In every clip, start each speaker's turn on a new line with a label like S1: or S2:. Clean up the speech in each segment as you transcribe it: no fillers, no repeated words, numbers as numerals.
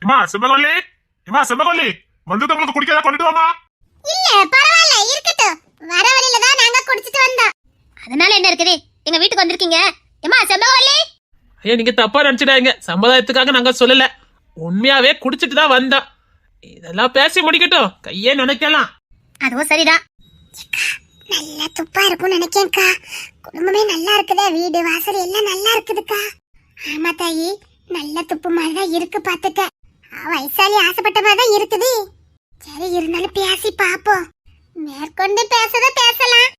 S1: இம்மா செம்பகவல்லி, இம்மா செம்பகவல்லி, வந்து உங்களுக்கு குடிக்காத கொண்டுட்டு வாமா.
S2: இல்ல பரவாயில்ல இருக்கட்டும், வர வழியில தான் நாங்க குடிச்சிட்டு வந்தோம். அதனால என்ன இருக்குது, எங்க வீட்டுக்கு வந்திருக்கீங்க. ஏமா செம்பகவல்லி.
S3: ஐயா நீங்க தப்பா நினைச்சிடாங்க, சம்பிரதாயத்துக்காக நாங்க சொல்லல, உண்மையாவே குடிச்சிட்டு தான் வந்தோம். இதெல்லாம் பேசி முடிக்கட்டும், கையே நினைக்கலாம்.
S2: அதுவும் சரிதான். நல்லா துப்பா இருக்கும்னு நினைக்கேன்க்கா. குடும்பமே நல்லா இருக்குதா, வீடு வாசல் எல்லாம் நல்லா இருக்குதுக்கா. ஆமா தாயி, நல்ல துப்பு மாதிரிதான் இருக்கு பாத்துக்க. வயசாலி ஆசைப்பட்ட மாதிரிதான் இருக்குது. சரி இருந்தாலும் பேசி பாப்போம். மேற்கொண்டு பேசத பேசலாம்.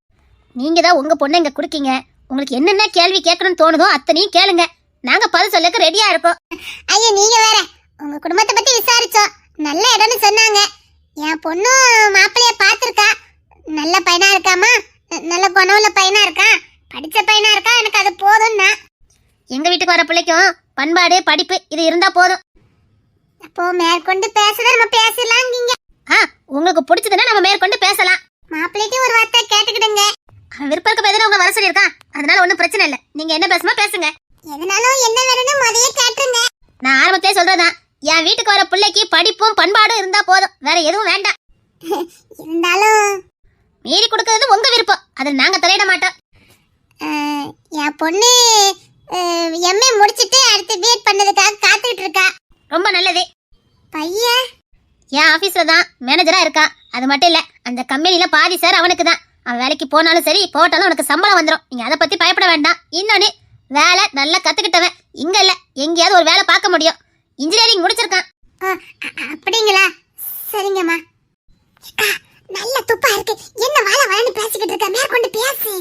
S2: நீங்க தான் உங்க பொண்ணை இங்க குடுக்கீங்க, உங்களுக்கு என்னென்ன கேள்வி கேட்கணும்னு தோணுதோ அத்தனையும் கேளுங்க, நாங்க பதில் சொல்லக்கு ரெடியா இருக்கோம். ஐயா நீங்க வேற, உங்க குடும்பத்தை பத்தி விசாரிச்சோம், நல்ல இடம்னு சொன்னாங்க. என் பொண்ணு மாப்பிள்ளைய பாத்திருக்கா, நல்ல பையனா இருக்காமா, நல்ல குணவுள்ள பையனா இருக்கா, படிச்ச பையனா இருக்கா, எனக்கு அது போதும்னா. எங்க வீட்டுக்கு வர பிள்ளைக்கும் பண்பாடு படிப்பு இது இருந்தா போதும். அப்போ மேற்கொண்டு பேசதான் நம்ம பேசலாம்ங்கீங்க. உங்களுக்கு பிடிச்சதுன்னா நம்ம மேற்கொண்டு பேசலாம். மாப்பிள்ளைக்கு ஒரு வார்த்தை கேட்டுக்கிடுங்க. அவன் விருப்பத்துக்கு எதிராக உங்க வர சொல்லியிருக்கான், அதனால ஒன்றும் பிரச்சனை இல்லை. நீங்க என்ன பேசுமா பேசுங்க, எதனாலும் என்ன வேணும்னு முதல்ல கேட்டுருங்க. நான் ஆரம்பத்திலே சொல்றதான், என் வீட்டுக்கு வர பிள்ளைக்கு படிப்பும் பண்பாடும் இருந்தா போதும், வேற எதுவும் வேண்டாம். இருந்தாலும் மீறி கொடுக்கறது உங்க விருப்பம், அதில் நாங்க தலையிட மாட்டோம். என் பொண்ணு எம்ஏ முடிச்சிட்டு அடுத்து பிஎட் பண்ணதுக்காக காத்துக்கிட்டு இருக்கா. ரொம்ப நல்லது. பையன் என் ஆபீஸ்ல தான் மேனேஜரா இருக்கா. அது மட்டும் இல்ல, அந்த கம்பெனில பாதி சார் அவனுக்கு தான். அவன் வேலைக்கு போனாலும் சரி போட்டாலும் உனக்கு சம்பளம் வந்துடும், நீங்க அதை பத்தி பயப்பட வேண்டாம். இன்னொன்னு, வேலை நல்லா கத்துக்கிட்டவன், இங்க இல்ல எங்கேயாவது ஒரு வேலை பார்க்க முடியும். இன்ஜினியரிங் முடிச்சிருக்கான். அப்படிங்களா, சரிங்கம்மா. நல்ல துப்பா இருக்கு, என்ன வாழை வாழன்னு பேசிக்கிட்டு இருக்க, மேற்கொண்டு பேசு.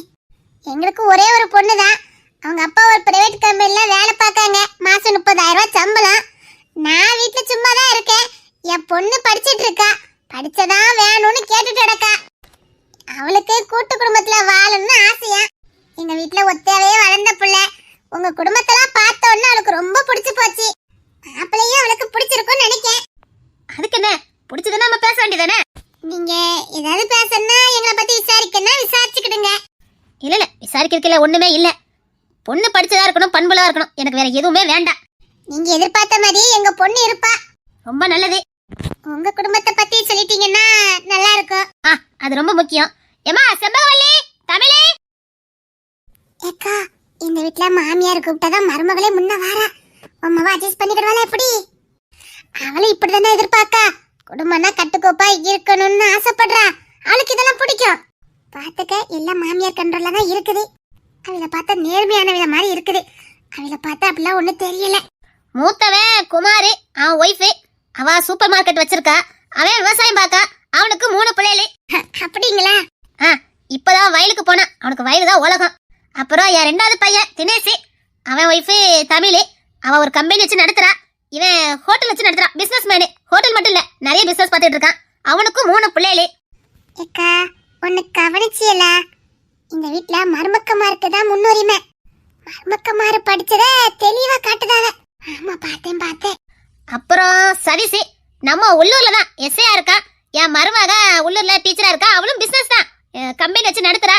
S2: எங்களுக்கு ஒரே ஒரு பொண்ணு தான், அவங்க அப்பா ஒரு பிரைவேட் கம்பெனில வேலை பார்க்காங்க, மாசம் 30,000 ரூபாய் சம்பளம். நான் வீட்டுல சும்மா தான் இருக்கேன். என் பொண்ணு படிச்சிட்டு இருக்கா, படிச்சதான் வேணும்னு கேட்டுட்டு கிடக்கா. அவளுக்கு கூட்டு குடும்பத்துல வாழணும்னு ஆசையா. எங்க வீட்டுல ஒத்தாவே வளர்ந்த பிள்ளை, உங்க குடும்பத்தெல்லாம் பார்த்த உடனே அவளுக்கு ரொம்ப பிடிச்சு போச்சு. மாப்பிள்ளையும் அவளுக்கு பிடிச்சிருக்கும்னு நினைக்கேன். அதுக்கு என்ன, பிடிச்சதுன்னா நம்ம பேச வேண்டியதானே. நீங்க ஏதாவது பேசணும்னா எங்களை பத்தி விசாரிக்கணும்னா விசாரிச்சுக்கிடுங்க. இல்ல இல்ல, விசாரிக்கிறதுல ஒண்ணுமே இல்ல. பொண்ணு படிச்சதா இருக்கணும், பண்புலா இருக்கணும், எனக்கு வேற எதுவுமே வேண்டாம். நீங்க எதிர்பார்த்த மாதிரி எங்க பொண்ணு இருப்பா. ரொம்ப நல்லது. உங்க குடும்பத்தை பத்தி சொல்லிட்டீங்கன்னா நல்லா இருக்கும். அது ரொம்ப முக்கியம். ஏமா செம்பகவல்லி, தமிழே. ஏக்கா, இந்த வீட்ல மாமியார் கூப்பிட்டாதான் மருமகளே முன்ன வாரா. அம்மாவை அட்ஜஸ்ட் பண்ணிக்கிடுவாளா எப்படி? அவளும் இப்படிதானே எதிர்பார்க்கா. குடும்பம்னா கட்டுக்கோப்பா இருக்கணும்னு ஆசைப்படுறா. அவளுக்கு இதெல்லாம் பிடிக்கும். பாத்துக்க, எல்லாம் மாமியார் கண்ட்ரோல்ல தான் இருக்குது. அவளை பார்த்தா நேர்மையானவள மாதிரி இருக்குது. அவளை பார்த்தா அப்படிலாம் ஒண்ணும் தெரியல. மூத்தவன் குமாரு, அவன் ஒய்ஃபு, அவ சூப்பர் மார்க்கெட் வச்சிருக்கா. அவன் விவசாயம் பார்க்கா. அவனுக்கு 3 பிள்ளைகளே. அப்படிங்களா? இப்பதான் வயலுக்கு போனா, அவனுக்கு வயலு தான் உலகம். அப்புறம் என் 2வது பையன் தினேஷ், அவன் ஒய்ஃபு தமிழ், அவ ஒரு கம்பெனி வச்சு நடத்துறா. இவன் ஹோட்டல் வச்சு நடத்துறான், பிசினஸ் மேனு. ஹோட்டல் மட்டும் இல்ல, நிறைய பிசினஸ் பார்த்துட்டு இருக்கான். அவனுக்கும் 3 பிள்ளைகளே. ஏக்கா, ஒன்னு கவனிச்சியல, இந்த வீட்ல மருமக்கமாருக்கு தான் முன்னுரிமை. மருமக்கமாரு படிச்சத தெளிவா காட்டுதாவ. ஆமா, பார்த்தேன். அப்புறம் சதீஷ், நம்ம உள்ளூர்ல தான் எஸ்ஐயா இருக்கா. என் மருமக உள்ளூர்ல டீச்சரா இருக்கா. அவளும் பிசினஸ் தான், கம்பெனி வச்சு நடத்துறா.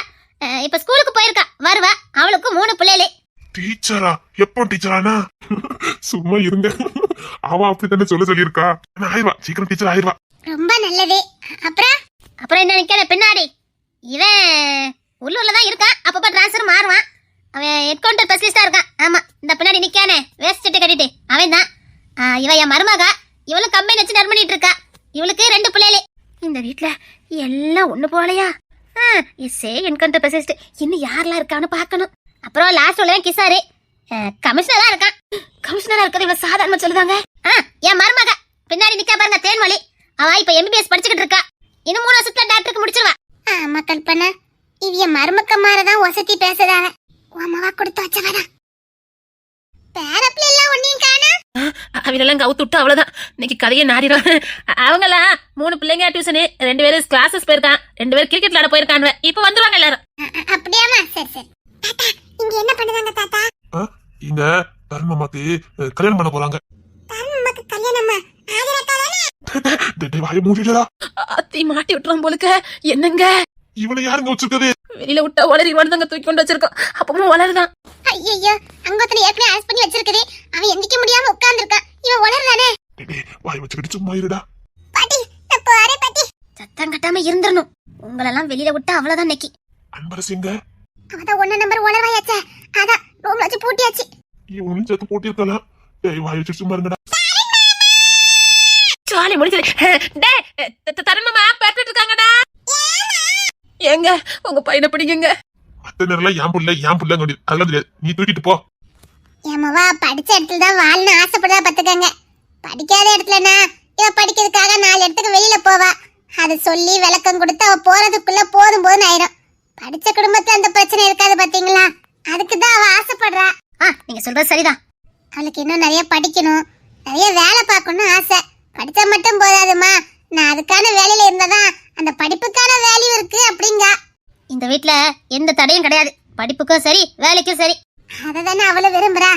S2: இப்ப ஸ்கூலுக்கு போயிருக்கா, வருவா. அவளுக்கு 3 பிள்ளைகளே.
S1: டீச்சரா? எப்போ டீச்சரானா? சும்மா இருங்க, அவன் அப்படித்தானே சொல்லியிருக்கா. ஆயிடுவா, சீக்கிரம் டீச்சர் ஆயிடுவா.
S2: ரொம்ப நல்லது. அப்புறம் என்ன நிக்கல பின்னாடி, இவன் உள்ளூர்ல தான் இருக்கான், அப்பப்ப டிரான்ஸ்ஃபர் மாறுவான். அவன் ஹெட் கவுண்டர் ஸ்பெஷலிஸ்டா இருக்கான். ஆமா, இந்த பின்னாடி நிக்கானே வேஸ்ட் சட்டை கட்டிட்டு, அவன் தான். இவன் என் மருமக, இவளும் கம்பெனி வச்சு ரன் பண்ணிட்டு இருக்கா. இவளுக்கு 2 பிள்ளைகளே. இந்த வீட்ல எல்லாம் ஒண்ணு போலையா? என் கவுண்டர் ஸ்பெஷலிஸ்ட் இன்னும் யாரெல்லாம் இருக்கான்னு பார்க்கணும். அப்புறம் லாஸ்ட் உள்ள கிசாரு கமிஷனரா இருக்கான். கமிஷனரா இருக்கிறது இவ்வளவு சாதாரணமா சொல்லுதாங்க. என் மருமக பின்னாடி நிக்கா பாருங்க, தேன்மொழி. அவ இப்ப MBBS படிச்சுக்கிட்டு இருக்கா. இன்னும் 3 வருஷத்துல டாக்டருக்கு முடிச்சிருவா. ஆமா கல்பனா, இவ மருமக்க மாறதான் வசதி பேசுறாங்க. உமாவா கொடுத்து வச்சவனா. பேரப்ல எல்லாம் ஒண்ணையும் காணா.
S3: அவங்களெல்லாம் கவுத்து விட்டு அவ்வளவுதான், இன்னைக்கு கதையை நாடிடும். அவங்களாம் 3 பிள்ளைங்க டியூஷனு, 2 பேரும் கிளாஸஸ் போயிருக்கான், 2 பேரும் கிரிக்கெட் விளையாட போயிருக்காங்க. இப்ப வந்துருவாங்க எல்லாரும்.
S2: அப்படியாமா? சரி. தாத்தா, இங்க என்ன பண்ணுவாங்க தாத்தா?
S1: இங்க தர்மமாக்கு கல்யாணம் பண்ண போறாங்க.
S2: தர்மமாக்கு கல்யாணமா?
S1: வாய மூடிடா.
S3: அத்தி மாட்டி விட்டுறான் போலுக்க. என்னங்க
S1: இவனை யாருங்க வச்சிருக்கது?
S3: வெளியில விட்டா வளரி வளர்ந்தாங்க தூக்கி கொண்டு வச்சிருக்கோம். அப்பவும் வளருதான்.
S2: ஐயோ, அங்கத்துல ஏற்கனவே அரெஸ்ட் பண்ணி வச்சிருக்கதே. அவன் எந்திக்க முடியாம உட்கார்ந்துருக்கான். இவன் வளருதானே?
S1: சும்மா இருடா.
S2: பாட்டி நான் போறேன் பாட்டி.
S3: சத்தம் கட்டாம இருந்துடணும். உங்களெல்லாம் வெளியில விட்டா அவ்வளவுதான் இன்னைக்கு.
S1: அன்பரசி எங்க?
S2: அவதான் 1 நம்பர் உளவாயாச்சே, அதான் ரூம்ல வச்சு பூட்டியாச்சு.
S1: இவனும் சேர்த்து போட்டிருக்கலாம். டேய் வாய் வச்சு சும்மா இருங்கடா.
S3: சாலி முடிச்சிரு. டேய் தரணுமா பேசிட்டு இருக்காங்கடா. எங்க உங்க பையனை பிடிக்குங்க.
S1: மத்த நேரம் என் புள்ள அதெல்லாம் தெரியாது. நீ தூக்கிட்டு போ.
S2: ஏமாவா படிச்ச இடத்துல தான் வாழன்னு ஆசைப்படுறா பாத்துக்கங்க. படிக்காத இடத்துலனா இவ படிக்கிறதுக்காக 4 இடத்துக்கு வெளியில போவா. அதை சொல்லி விளக்கம் கொடுத்து அவ போறதுக்குள்ள போதும் போதும் ஆயிரும். படிச்ச குடும்பத்துல அந்த பிரச்சனை இருக்காது பாத்தீங்களா, அதுக்குதான் அவ ஆசைப்படுறா.
S3: நீங்க சொல்றது சரிதான்.
S2: அவளுக்கு இன்னும் நிறைய படிக்கணும், நிறைய வேலை பார்க்கணும்னு ஆசை. படிச்சா மட்டும் போதாதுமா, நான் அதுக்கான வேலையில இருந்ததான் அந்த படிப்புக்கான வேல்யூ இருக்கு அப்படிங்க.
S3: இந்த வீட்ல எந்த தடையும் கிடையாது, படிப்புக்கும் சரி வேலைக்கும் சரி.
S2: அததானே அவளும் விரும்புறா.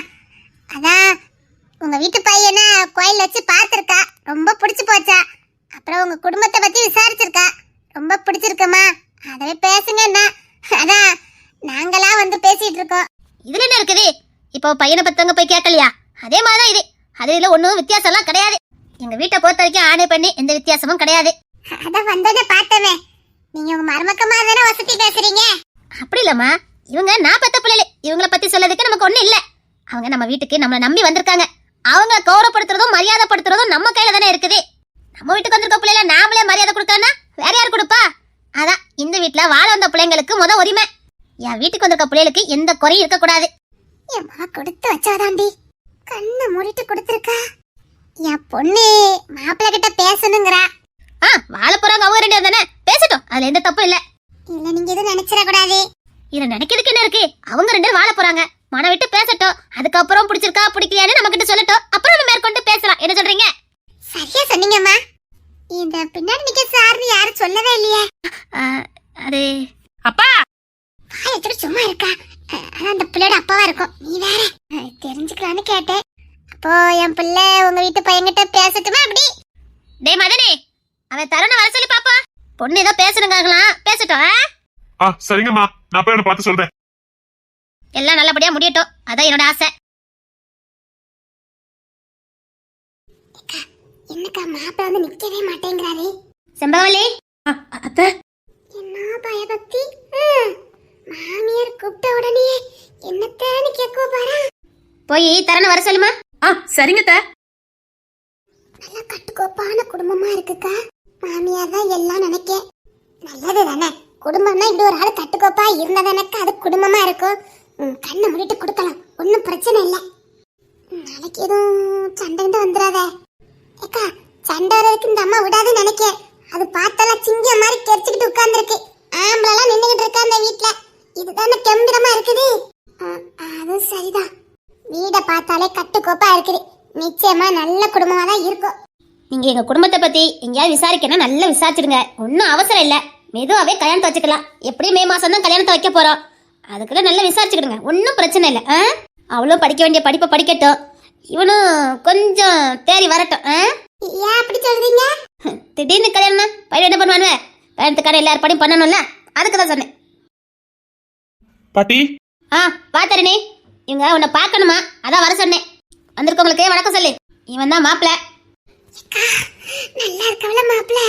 S2: அதான் உங்க வீட்டு பையனை கோயில் வச்சு பார்த்திருக்கா, ரொம்ப பிடிச்சு போச்சா. அப்புறம் உங்க குடும்பத்தை பத்தி விசாரிச்சிருக்கா, ரொம்ப பிடிச்சிருக்குமா. அதவே பேசுங்கன்னா அதான் நாங்களா வந்து பேசிட்டு இருக்கோம்.
S3: இதுல என்ன இருக்குது? இப்போ பையனை பத்தவங்க போய் கேட்கலையா? அதே மாதிரிதான் இது. அதுல ஒன்றும் வித்தியாசம் எல்லாம் கிடையாது. எங்க வீட்டை பொறுத்த வரைக்கும் ஆணை பண்ணி எந்த வித்தியாசமும் கிடையாது.
S2: அதான் வந்தோடனே பார்த்தவே நீங்க உங்க மருமக்கமா தானே வசதி பேசுறீங்க.
S3: அப்படி இல்லம்மா, இவங்க நான் பெத்த பிள்ளைகள். இவங்கள பத்தி சொல்லதுக்கு நமக்கு ஒண்ணும் இல்ல. அவங்க நம்ம வீட்டுக்கு நம்மளை நம்பி வந்திருக்காங்க. அவங்க கௌரவப்படுத்துறதும் மரியாதைப்படுத்துறதும் நம்ம கையில தானே இருக்குது. நம்ம வீட்டுக்கு வந்திருக்க பிள்ளைல நாமளே மரியாதை கொடுக்கறனா வேற யார் கொடுப்பா? அதான் இந்த வீட்டுல வாழ வந்த பிள்ளைங்களுக்கு முத உரிமை. என் வீட்டுக்கு வந்திருக்க பிள்ளைகளுக்கு எந்த குறையும் இருக்க கூடாது.
S2: என் மா கொடுத்து வச்சாதாண்டி கண்ணை மூடிட்டு கொடுத்துருக்கா. என் பொண்ணு மாப்பிள்ளை கிட்ட பேசணுங்கிறா.
S3: வாழ போறாங்க அவங்க 2 பேரும் தானே, பேசட்டும். அதுல எந்த தப்பும் இல்ல.
S2: இல்ல நீங்க எதுவும் நினைச்சிட கூடாது.
S3: இத நினைக்கிறதுக்கு என்ன இருக்கு? அவங்க 2 பேரும் வாழ போறாங்க, மன விட்டு பேசட்டும். அதுக்கப்புறம் பிடிச்சிருக்கா பிடிக்கலையான்னு நம்ம கிட்ட சொல்லட்டும். அப்புறம் நம்ம மேற்கொண்டு பேசலாம். என்ன சொல்றீங்க?
S2: சரியா சொன்னீங்கம்மா. இந்த பின்னாடி நிக்க சார்னு யாரும் சொல்லவே இல்லையே.
S3: அது அப்பா
S2: வாய் வச்சுட்டு சும்மா இருக்கா. அதான் அந்த பிள்ளையோட அப்பாவா இருக்கும். நீ வேற தெரிஞ்சுக்கலான்னு கேட்டேன். அப்போ என் பிள்ளை உங்க வீட்டு பையன்கிட்ட பேசட்டுமா? அப்படி
S3: டேய் மதனே, அவன் தருண வர சொல்லி பாப்பா. பொண்ணு ஏதோ பேசணுங்கலாம், பேசட்டும்.
S1: சரிங்கம்மா, நான் போய் அவனை பார்த்து சொல்றேன்.
S3: எல்லாம் நல்லபடியா முடியட்டும், அதான் என்னோட ஆசை.
S2: என்னக்கா மாப்பிள்ள வந்து நிக்கவே மாட்டேங்கிறாரு.
S3: செம்பவலி அத்தை,
S2: என்ன பயபக்தி. மாமியார் கூப்பிட்ட உடனே என்னத்தேன்னு கேட்க பாரு.
S3: போய் தருண வர சொல்லுமா. சரிங்க அத்தை.
S2: நல்ல கட்டுக்கோப்பான குடும்பமா இருக்குக்கா. மாமியார் தான் எல்லாம் நினைக்கேன். நல்லது தானே, குடும்பம்னா இப்படி ஒரு ஆள் கட்டுக்கோப்பா இருந்தாதானக்கா அது குடும்பமா இருக்கும். கண்ணை மூடிட்டு கொடுக்கலாம், ஒன்னும் பிரச்சனை இல்லை. நாளைக்கு எதுவும் சண்டை வந்துடாத. ஏக்கா சண்டை வரதுக்கு இந்த அம்மா விடாதுன்னு நினைக்கேன். அது பார்த்தாலாம் சிங்கம் மாதிரி கெரிச்சுக்கிட்டு உட்கார்ந்துருக்கு. ஆம்பளெல்லாம் நின்றுகிட்டு இருக்கா அந்த வீட்டுல. இதுதானே கம்பீரமா இருக்குது. அது சரிதான். வீட பார்த்தாலே கட்டுக்கோப்பா இருக்குது. நிச்சயமா நல்ல குடும்பமா தான் இருக்கும்.
S3: நீங்க எங்க குடும்பத்தை பத்தி எங்கேயாவது விசாரிக்கணும், நல்லா விசாரிச்சிடுங்க. ஒன்னும் அவசரம் இல்ல, மெதுவாவே கல்யாணத்தை வச்சுக்கலாம். எப்படியும் மே மாசம் தான் கல்யாணத்தை வைக்க போறோம். அதுக்குள்ள நல்லா விசாரிச்சுக்கிடுங்க, ஒன்னும் பிரச்சனை இல்ல. அவளும் படிக்க வேண்டிய படிப்பை படிக்கட்டும், இவனும் கொஞ்சம் தேறி வரட்டும்.
S2: ஏன் அப்படி சொல்றீங்க?
S3: திடீர்னு கல்யாணம் பையன் என்ன பண்ணுவானு? கல்யாணத்துக்கான எல்லாரும் படியும் பண்ணணும்ல, அதுக்கு தான் சொன்னேன்.
S1: பாட்டி
S3: பாத்தரனே, இவங்க உன்னை பார்க்கணுமா, அதான் வர சொன்னேன். வந்திருக்கவங்களுக்கு வணக்கம் சொல்லு. இவன் தான் மாப்பிள்ள.
S2: நல்லா இருக்கவள மாப்பிள்ள.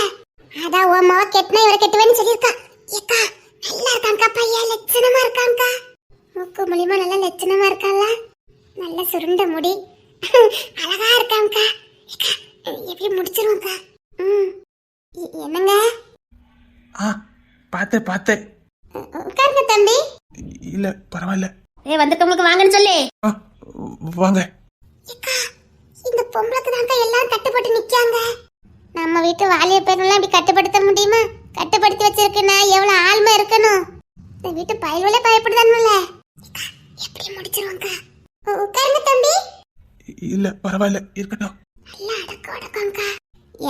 S2: அதான் உன் மாவ கெட்டினா இவரை கெட்டுவேன்னு சொல்லியிருக்கா. ஏக்கா நல்லா இருக்காங்கக்கா, பையன் லட்சணமா இருக்காங்கக்கா. மூக்கு மூலியமா நல்லா லட்சணமா இருக்கால. நல்ல சுருண்ட முடி, அழகா இருக்காங்கக்கா. எப்படி முடிச்சிருவோம்க்கா? என்னங்க?
S1: பார்த்தேன்.
S2: உட்காருங்க தம்பி.
S1: இல்ல பரவாயில்ல.
S3: வந்திருக்கவங்களுக்கு வாங்கன்னு சொல்லி.
S1: வாங்க.
S2: இந்த பொம்பளைக்கு தாங்க எல்லாரும் கட்டுப்பட்டு நிக்காங்க. நம்ம வீட்டு வாலிய பெண்லாம் இப்படி கட்டுப்படுத்த முடியுமா? கட்டுப்படுத்தி வச்சிருக்குன்னா எவ்வளவு ஆழ்மை இருக்கணும். இந்த வீட்டு பயல்களே பயப்படுதானுல. எப்படி முடிச்சிருவாங்க? உட்காருங்க தம்பி.
S1: இல்ல பரவாயில்ல, இருக்கட்டும்.
S2: நல்லா அடக்கம்க்கா.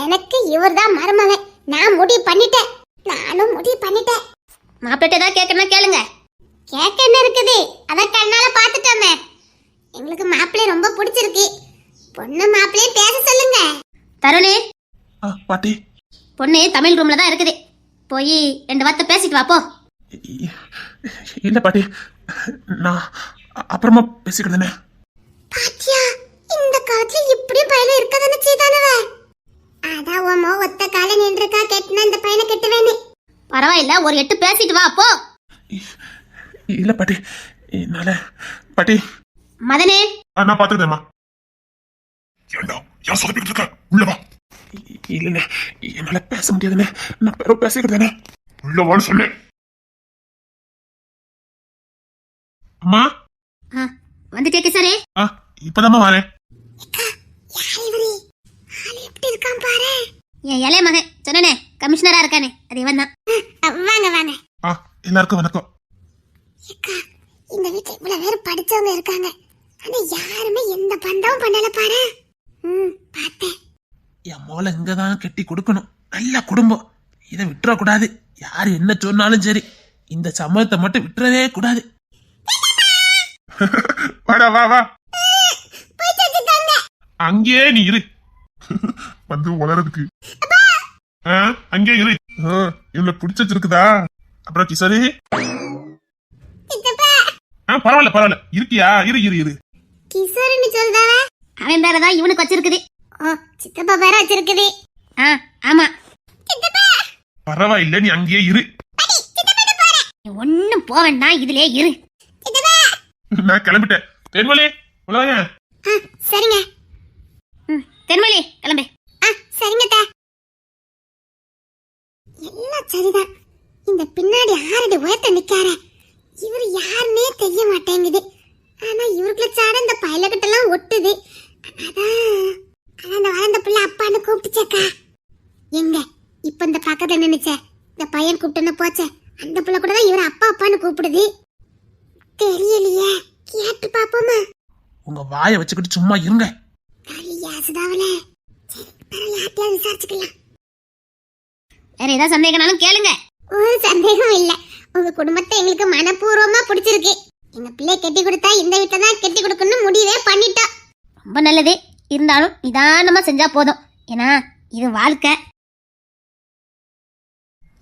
S2: எனக்கு இவர்தான் மருமகன். நான் முடிவு பண்ணிட்டேன். நானும் முடிவு பண்ணிட்டேன்.
S3: மாப்பிள்ளை ஏதாவது கேட்கணும் கேளுங்க.
S2: கேட்க என்ன இருக்குது? அதான் கண்ணால பாத்துட்டோமே. எங்களுக்கு மாப்பிள்ளை ரொம்ப பிடிச்சிருக்கு. பொண்ணு மாப்பிள்ளையே பேச சொல்லுங்க.
S3: தருணே,
S1: பாட்டி,
S3: பொண்ணு தமிழ் ரூம்ல தான் இருக்குது. போய் 2 வார்த்தை பேசிட்டு வாப்போ.
S1: இல்ல பாட்டி, நான் அப்புறமா பேசிக்கிறேன்.
S2: பாத்தியா, இந்த காலத்துல இப்படி பையல இருக்கதானே செய்தானவ. உன் ஒத்த கால நின்றுக்கா கெட்டினா இந்த பையனை கெட்டுவேன்னு.
S3: பரவாயில்ல, ஒரு 8 பேசிட்டு வா அப்போ.
S1: இல்ல பாட்டி, என்னால பாட்டி.
S3: மதனே,
S1: நான் பாத்துக்கிறேம்மா. ஏண்டா யார் சொல்லிட்டு இருக்க? உள்ள வா. இல்லண்ணே, என்னால பேச முடியாதுண்ணே. நான் பேர பேசிக்கிறேனே. உள்ள வான்னு சொன்னேன். அம்மா
S3: வந்துட்டே கிசாரே.
S1: இப்பதாம்மா வரேன்.
S2: யார் இவரு? ஆளு எப்படி இருக்கான் பாரு.
S3: என் இளைய மகன் சொன்னனே, கமிஷனரா இருக்கானே, அது இவன் தான்.
S2: வாங்க வாங்க.
S1: எல்லாருக்கும் வணக்கம்.
S2: அக்கா, இந்த வீட்டுல இவ்வளவு பேர் படிச்சவங்க இருக்காங்க, ஆனா யாருமே எந்த பந்தமும் பண்ணல பாரு. பார்த்தேன்.
S4: என் மோளை இங்கதான் கட்டி கொடுக்கணும். நல்ல குடும்பம், இதை விட்டுற கூடாது. யாரு என்ன சொன்னாலும் சரி, இந்த சம்மதத்தை மட்டும் விட்டுறவே கூடாது.
S1: வாடா வா வா. அங்கேயே நீ இரு. வந்து வளரதுக்கு அங்கே இரு. இவனை பிடிச்சு வச்சிருக்குதா? அப்புறம் கிசாரி பரவாயில்ல பரவாயில்ல, இருக்கியா? இரு இரு இரு.
S2: கிஷோர்னு சொல்றாவ.
S3: அவன் பேரதான் இவனுக்கு வச்சிருக்குது.
S2: சித்தப்பா பேர வச்சிருக்குது.
S3: ஆமா.
S1: பரவாயில்ல, நீ அங்கேயே இரு.
S3: ஒன்னும் போவேன்னா இதுலயே இரு.
S1: நான் கிளம்பிட்டேன். தென்மொழி உலக.
S2: சரிங்க.
S3: தென்மொழி கிளம்பு.
S2: சரிங்க தா. எல்லாம் சரிதான். இந்த பின்னாடி 6 அடி உயரத்தை நிக்கார இவரு யாருன்னே தெரிய மாட்டேங்குது. ஆனா இவருக்குள்ள சாட இந்த பையலகிட்ட எல்லாம் ஒட்டுது. அதான் அந்த வளர்ந்த பிள்ளை அப்பான்னு கூப்பிட்டுச்சக்கா. எங்க இப்ப இந்த பக்கத்துல நினைச்ச இந்த பையன் கூப்பிட்டுன்னு போச்ச, அந்த பிள்ளை கூட தான் இவரு அப்பா அப்பான்னு கூப்பிடுது. தெரியலையே, கேட்டு பாப்போமா?
S4: உங்க வாயை வச்சுக்கிட்டு சும்மா இருங்க.
S2: விசாரிச்சுக்கலாம்.
S3: வேற ஏதாவது சந்தேகம்னாலும் கேளுங்க.
S2: ஒரு சந்தேகம் இல்ல. உங்க குடும்பத்தை எங்களுக்கு மனப்பூர்வமா பிடிச்சிருக்கு. எங்க பிள்ளை கெட்டி கொடுத்தா இந்த வீட்டை தான் கெட்டி கொடுக்கணும்னு முடிவே பண்ணிட்டோம்.
S3: ரொம்ப நல்லது. இருந்தாலும் நிதானமா செஞ்சா போதும். ஏன்னா இது வாழ்க்கை.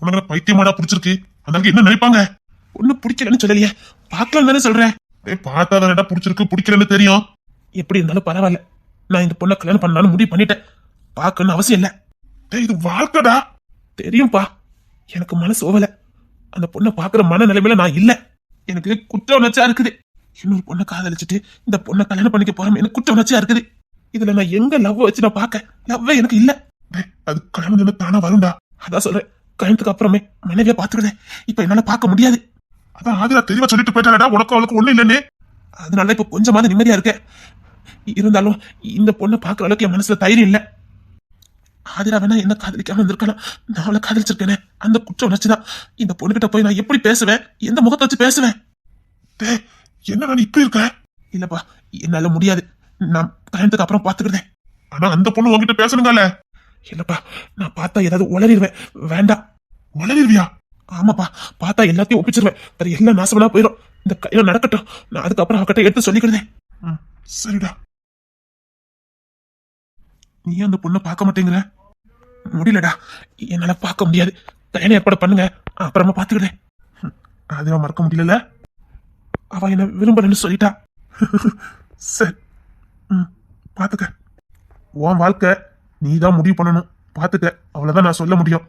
S1: உனக்கு பைத்தியமாடா பிடிச்சிருக்கு. அதனால என்ன நினைப்பாங்க?
S4: ஒன்னும் பிடிக்கலன்னு சொல்லலையே, பாக்கலாம் தானே சொல்றேன்.
S1: பார்த்தா தானடா பிடிச்சிருக்கு, பிடிக்கலன்னு தெரியும்.
S4: எப்படி இருந்தாலும் பரவாயில்ல, நான் இந்த பொண்ணை கல்யாணம் பண்ணலான்னு முடிவு பண்ணிட்டேன். பாக்கணும்னு அவசியம் இல்ல.
S1: இது வாழ்க்கைடா.
S4: தெரியும்பா, எனக்கு மனசு ஓவல. அந்த பொண்ணை பாக்குற மன நிலைமையில நான் இல்ல. எனக்கு குற்ற உணர்ச்சியா இருக்குது. இன்னொரு பொண்ணை காதலிச்சுட்டு இந்த பொண்ணை கல்யாணம் பண்ணிக்க போறோம், எனக்கு குற்ற உணர்ச்சியா இருக்குது. இதுல நான் எங்க லவ் வச்சு நான் பாக்க? லவ்வே எனக்கு இல்ல.
S1: அது கல்யாணம் தானா வரும்டா.
S4: அதான் சொல்றேன், கல்யாணத்துக்கு அப்புறமே மனைவியா பாத்துக்கிறேன். இப்ப என்னால பார்க்க முடியாது.
S1: அதான் ஆதிரா தெளிவா சொல்லிட்டு போயிட்டாடா, உனக்கு அவளுக்கு ஒண்ணு இல்லன்னு.
S4: அதனால இப்ப கொஞ்சமாவது நிம்மதியா இருக்கேன். இருந்தாலும் இந்த பொண்ணை பாக்குற அளவுக்கு என் மனசுல தைரியம் இல்ல. ஆதிரா வேணா என்ன காதலிக்காம இருந்திருக்கலாம், நான் அவளை காதலிச்சிருக்கேனே, அந்த குற்ற உணர்ச்சிதான். இந்த பொண்ணுகிட்ட போய் நான் எப்படி பேசுவேன்? எந்த முகத்தை வச்சு பேசுவேன்?
S1: என்ன நான் இப்படி இருக்க?
S4: இல்லப்பா, என்னால முடியாது. நான் கல்யாணத்துக்கு அப்புறம் பாத்துக்கிறேன்.
S1: ஆனா அந்த பொண்ணு உங்ககிட்ட பேசணுங்கல்ல?
S4: இல்லப்பா, நான் பார்த்தா ஏதாவது உளறிடுவேன். வேண்டாம்.
S1: உளறிடுவியா?
S4: ஆமாப்பா, பார்த்தா எல்லாத்தையும் ஒப்பிச்சிருவேன். வேற எல்லாம் நாசமா போயிடும். இந்த கல்யாணம் நடக்கட்டும், நான் அதுக்கப்புறம் அவகிட்ட எடுத்து சொல்லிக்கிறேன்.
S1: சரிடா.
S4: நீ அந்த பொண்ணை பார்க்க மாட்டேங்கிற? முடியலடா, என்னால பார்க்க முடியாது. கல்யாணம் ஏற்பாடு பண்ணுங்க, அப்புறமா பாத்துக்கிறேன்.
S1: அதுவா மறக்க முடியல?
S4: அவ என்ன விரும்பலன்னு சொல்லிட்டா.
S1: சரி, பாத்துக்க. உன் வாழ்க்கை நீதான் முடிவு பண்ணணும். பாத்துக்க, அவ்வளவுதான் நான் சொல்ல முடியும்.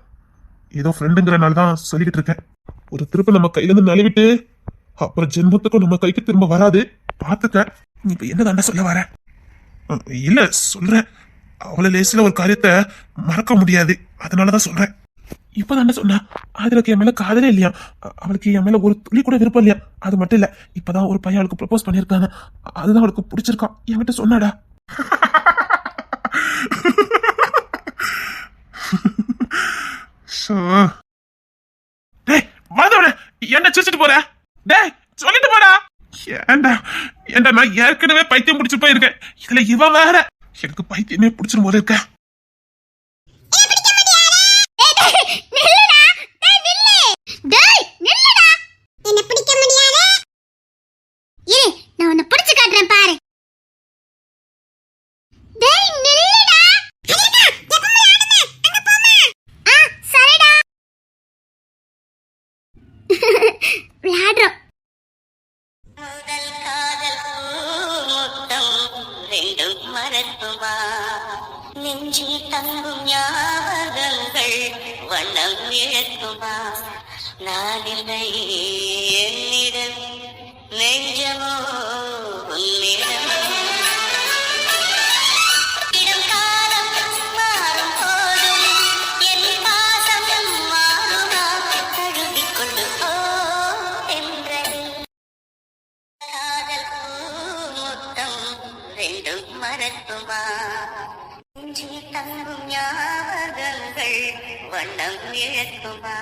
S1: ஏதோ ஃப்ரெண்டுங்கிறனால தான் சொல்லிக்கிட்டு இருக்கேன். ஒரு திருப்ப நம்ம கையில இருந்து நழுவிட்டு அப்புறம் ஜென்மத்துக்கும் நம்ம கைக்கு திரும்ப வராது. பாத்துக்க.
S4: நீ இப்ப என்ன தாண்டா சொல்ல வர?
S1: இல்ல சொல்றேன், அவ்வளவு லேசில ஒரு காரியத்தை மறக்க முடியாது, அதனாலதான் சொல்றேன்.
S4: இப்பதாண்ட சொன்னா ஆதிராக்கு என் மேல காதலே இல்லையா, அவளுக்கு என் மேல ஒரு துளி கூட விருப்பம் இல்லையா. அது மட்டும் இல்ல, இப்பதான் ஒரு பையன் அவளுக்கு ப்ரப்போஸ் பண்ணிருக்காங்க, அதுதான் அவளுக்கு பிடிச்சிருக்கான். என்கிட்ட சொன்னாடா.
S1: என்ன சிரிச்சிட்டு போற? டேய் சொல்லிட்டு போடா. ஏண்டா ஏண்டா, நான் ஏற்கனவே பைத்தியம் பிடிச்சு போயிருக்கேன், இதுல இவன் வேற. எனக்கு பைத்தியமே பிடிச்சிரும் போல இருக்க.
S2: நான் உன்னை பிடிச்சு காட்டுறேன் பாரு. விளையாடுறோம்.
S5: முதல் காதல் மொத்தம் ரெண்டும் மறக்குமா, நெஞ்சில் தங்கும் ஞாபகங்கள் வண்ணம் இழக்குமா நான் இல்லை என்னிடம் நெஞ்சமோ உன்னிடம் இடம் காலம் மாறும் போதும் என் பாசம் மாறுமா தழுவிக் கொண்டு போ என்றது காதல் முத்தம் ரெண்டும் மறக்குமா நெஞ்சில் தங்கும் ஞாபகங்கள் வண்ணம் இழக்குமா